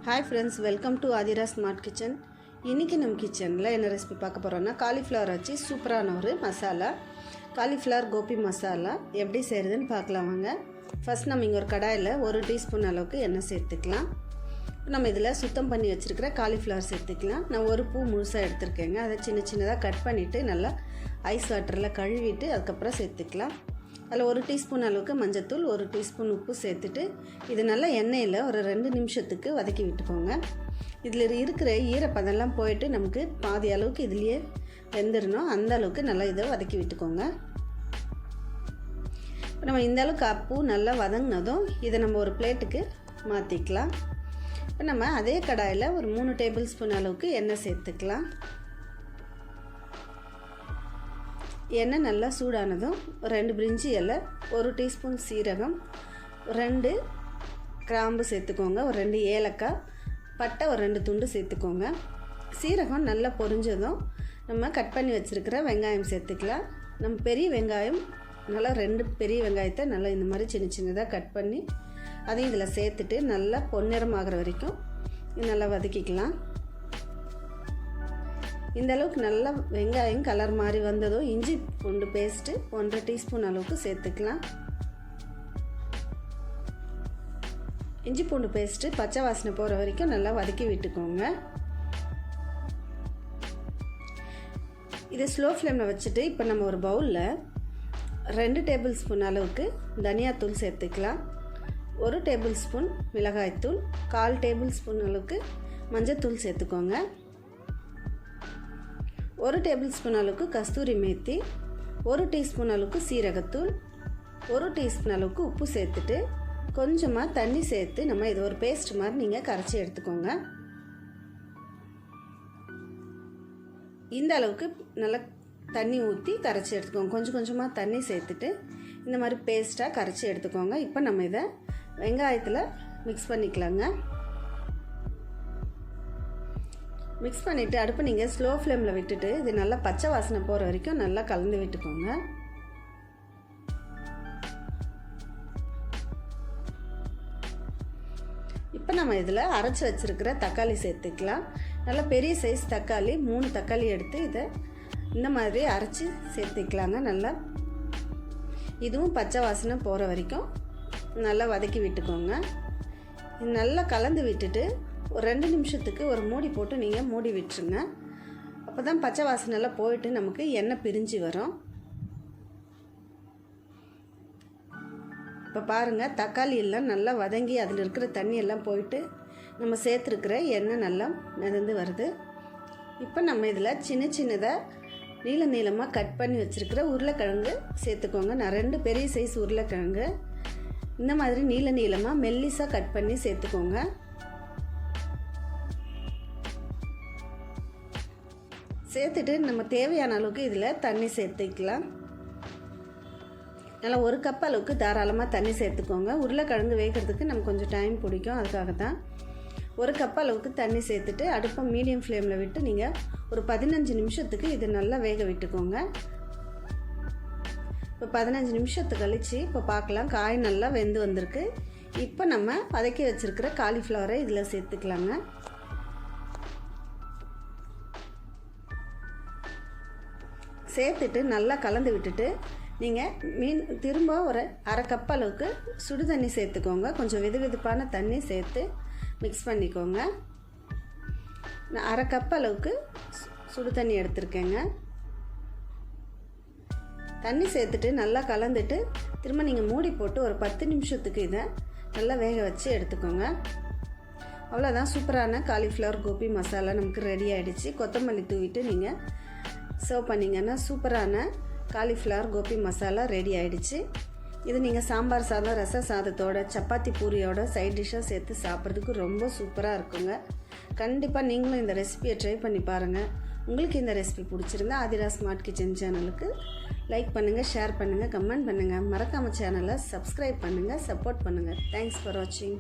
Hi friends, welcome to Adira Smart Kitchen. இன்னைக்கு நம்ம கிச்சனில் என்ன ரெசிபி பார்க்க போகிறோன்னா காலிஃப்ளவர் வச்சு சூப்பரான ஒரு மசாலா காலிஃப்ளவர் கோபி மசாலா எப்படி செய்கிறதுன்னு பார்க்கலாம் வாங்க. ஃபஸ்ட் நம்ம இங்கே ஒரு கடாயில் 1 டீஸ்பூன் அளவுக்கு எண்ணெய் சேர்த்துக்கலாம். நம்ம இதில் சுத்தம் பண்ணி வச்சுருக்கிற காலிஃப்ளவர் சேர்த்துக்கலாம். நான் ஒரு பூ முழுசாக எடுத்துருக்கேங்க. அதை சின்ன சின்னதாக கட் பண்ணிவிட்டு நல்லா ஐஸ் வாட்டரில் கழுவிட்டு அதுக்கப்புறம் சேர்த்துக்கலாம். அதில் 1 டீஸ்பூன் அளவுக்கு மஞ்சத்தூள், 1 டீஸ்பூன் உப்பு சேர்த்துட்டு இது நல்லா எண்ணெயில் ஒரு 2 நிமிஷத்துக்கு வதக்கி விட்டுக்கோங்க. இதில் இருக்கிற ஈரப்பதெல்லாம் போயிட்டு நமக்கு பாதி அளவுக்கு இதுலேயே வெந்துடணும். அந்த அளவுக்கு நல்லா இதை வதக்கி விட்டுக்கோங்க. இப்போ நம்ம இந்த அளவுக்கு பூ நல்லா வதங்கினதும் இதை நம்ம ஒரு பிளேட்டுக்கு மாற்றிக்கலாம். இப்போ நம்ம அதே கடாயில் ஒரு 3 டேபிள் ஸ்பூன் அளவுக்கு எண்ணெய் சேர்த்துக்கலாம். எண்ணெய் நல்லா சூடானதும் 2 பிரிஞ்சி இலை, 1 டீஸ்பூன் சீரகம், 2 கிராம்பு சேர்த்துக்கோங்க, ஒரு 2 ஏலக்காய், பட்டை ஒரு 2 துண்டு சேர்த்துக்கோங்க. சீரகம் நல்லா பொரிஞ்சதும் நம்ம கட் பண்ணி வச்சுருக்கிற வெங்காயம் சேர்த்துக்கலாம். நம்ம பெரிய வெங்காயம் நல்லா 2 பெரிய வெங்காயத்தை நல்லா இந்த மாதிரி சின்ன சின்னதாக கட் பண்ணி அதையும் இதில் சேர்த்துட்டு நல்லா பொன்னிறம் ஆகிற வரைக்கும் நல்லா வதக்கிக்கலாம். இந்த அளவுக்கு நல்லா வெங்காயம் கலர் மாதிரி வந்ததும் இஞ்சி பூண்டு பேஸ்ட்டு 1.5 டீஸ்பூன் அளவுக்கு சேர்த்துக்கலாம். இஞ்சி பூண்டு பேஸ்ட்டு பச்சை வாசனை போகிற வரைக்கும் நல்லா வதக்கி விட்டுக்கோங்க. இதை ஸ்லோ ஃப்ளேமில் வச்சுட்டு இப்போ நம்ம ஒரு பவுலில் 2 டேபிள் ஸ்பூன் அளவுக்கு தனியாத்தூள் சேர்த்துக்கலாம். 1 டேபிள் ஸ்பூன் மிளகாய்த்தூள், 1/4 டேபிள் ஸ்பூன் அளவுக்கு மஞ்சத்தூள் சேர்த்துக்கோங்க. 1 டேபிள் ஸ்பூன் அளவுக்கு கஸ்தூரி மேத்தி, 1 டீஸ்பூன் அளவுக்கு சீரகத்தூள், 1 டீஸ்பூன் அளவுக்கு உப்பு சேர்த்துட்டு கொஞ்சமாக தண்ணி சேர்த்து நம்ம இது ஒரு பேஸ்ட் மாதிரி நீங்கள் கரைச்சி எடுத்துக்கோங்க. இந்த அளவுக்கு நல்லா தண்ணி ஊற்றி கரைச்சி எடுத்துக்கோங்க. கொஞ்சம் கொஞ்சமாக தண்ணி சேர்த்துட்டு இந்த மாதிரி பேஸ்ட்டாக கரைச்சி எடுத்துக்கோங்க. இப்போ நம்ம இதை வெங்காயத்தில் மிக்ஸ் பண்ணிக்கலாங்க. மிக்ஸ் பண்ணிவிட்டு அடுப்பு நீங்கள் ஸ்லோ ஃப்ளேமில் விட்டுட்டு இது நல்லா பச்சை வாசனை போகிற வரைக்கும் நல்லா கலந்து விட்டுக்கோங்க. இப்போ நம்ம இதில் அரைச்சி வச்சுருக்கிற தக்காளி சேர்த்துக்கலாம். நல்லா பெரிய சைஸ் தக்காளி 3 தக்காளி எடுத்து இதை இந்த மாதிரி அரைச்சி சேர்த்துக்கலாங்க. நல்லா இதுவும் பச்சை வாசனை போகிற வரைக்கும் நல்லா வதக்கி விட்டுக்கோங்க. நல்லா கலந்து விட்டுட்டு ஒரு 2 நிமிஷத்துக்கு ஒரு மூடி போட்டு நீங்கள் மூடி விட்டுருங்க. அப்போ தான் பச்சை வாசனைலாம் போயிட்டு நமக்கு எண்ணெய் பிரிஞ்சு வரும். இப்போ பாருங்கள், தக்காளி எல்லாம் நல்லா வதங்கி அதில் இருக்கிற தண்ணி எல்லாம் போயிட்டு நம்ம சேர்த்துருக்கிற எண்ணெய் நல்லா மிதந்து வருது. இப்போ நம்ம இதில் சின்ன சின்னதாக நீளமாக கட் பண்ணி வச்சுருக்கிற உருளைக்கிழங்கு சேர்த்துக்கோங்க. நான் 2 பெரிய சைஸ் உருளைக்கிழங்கு இந்த மாதிரி நீளமாக மெல்லிஸாக கட் பண்ணி சேர்த்துக்கோங்க. சேர்த்துட்டு நம்ம தேவையான அளவுக்கு இதில் தண்ணி சேர்த்துக்கலாம். நல்லா 1 கப் அளவுக்கு தாராளமாக தண்ணி சேர்த்துக்கோங்க. உருளைக்கிழங்கு வேகிறதுக்கு நமக்கு கொஞ்சம் டைம் பிடிக்கும், அதுக்காக தான் 1 கப் அளவுக்கு தண்ணி சேர்த்துட்டு அடுப்பை மீடியம் ஃப்ளேமில் விட்டு நீங்கள் ஒரு 15 நிமிஷத்துக்கு இது நல்லா வேக விட்டுக்கோங்க. இப்போ 15 நிமிஷத்துக்கு கழித்து இப்போ பார்க்கலாம், காய் நல்லா வெந்து வந்திருக்கு. இப்போ நம்ம வதக்கி வச்சுருக்கிற காலிஃப்ளவரை இதில் சேர்த்துக்கலாங்க. சேர்த்துட்டு நல்லா கலந்து விட்டுட்டு நீங்கள் திரும்ப ஒரு 1/2 கப் அளவுக்கு சுடு தண்ணி சேர்த்துக்கோங்க. கொஞ்சம் வெதுவெதுப்பான தண்ணி சேர்த்து மிக்ஸ் பண்ணிக்கோங்க. நான் 1/2 கப் அளவுக்கு சுடு தண்ணி எடுத்துருக்கேங்க. தண்ணி சேர்த்துட்டு நல்லா கலந்துட்டு திரும்ப நீங்கள் மூடி போட்டு ஒரு 10 நிமிஷத்துக்கு இதை நல்லா வேக வச்சு எடுத்துக்கோங்க. அவ்வளோதான், சூப்பரான காலிஃப்ளவர் கோபி மசாலா நமக்கு ரெடி ஆகிடுச்சு. கொத்தமல்லி தூவிட்டு நீங்கள் சர்வ் பண்ணிங்கன்னா சூப்பரான காலிஃப்ளவர் கோபி மசாலா ரெடி ஆகிடுச்சு. இது நீங்கள் சாம்பார் சாதம், ரச சாதத்தோட, சப்பாத்தி பூரியோட சைட் டிஷ்ஷாக சேர்த்து சாப்பிட்றதுக்கு ரொம்ப சூப்பராக இருக்குங்க. கண்டிப்பாக நீங்களும் இந்த ரெசிபியை ட்ரை பண்ணி பாருங்கள். உங்களுக்கு இந்த ரெசிபி பிடிச்சிருந்தா ஆதிரா ஸ்மார்ட் கிச்சன் சேனலுக்கு லைக் பண்ணுங்கள், ஷேர் பண்ணுங்கள், கமெண்ட் பண்ணுங்கள். மறக்காமல் சேனலை சப்ஸ்கிரைப் பண்ணுங்கள், சப்போர்ட் பண்ணுங்கள். தேங்க்ஸ் ஃபார் வாட்சிங்.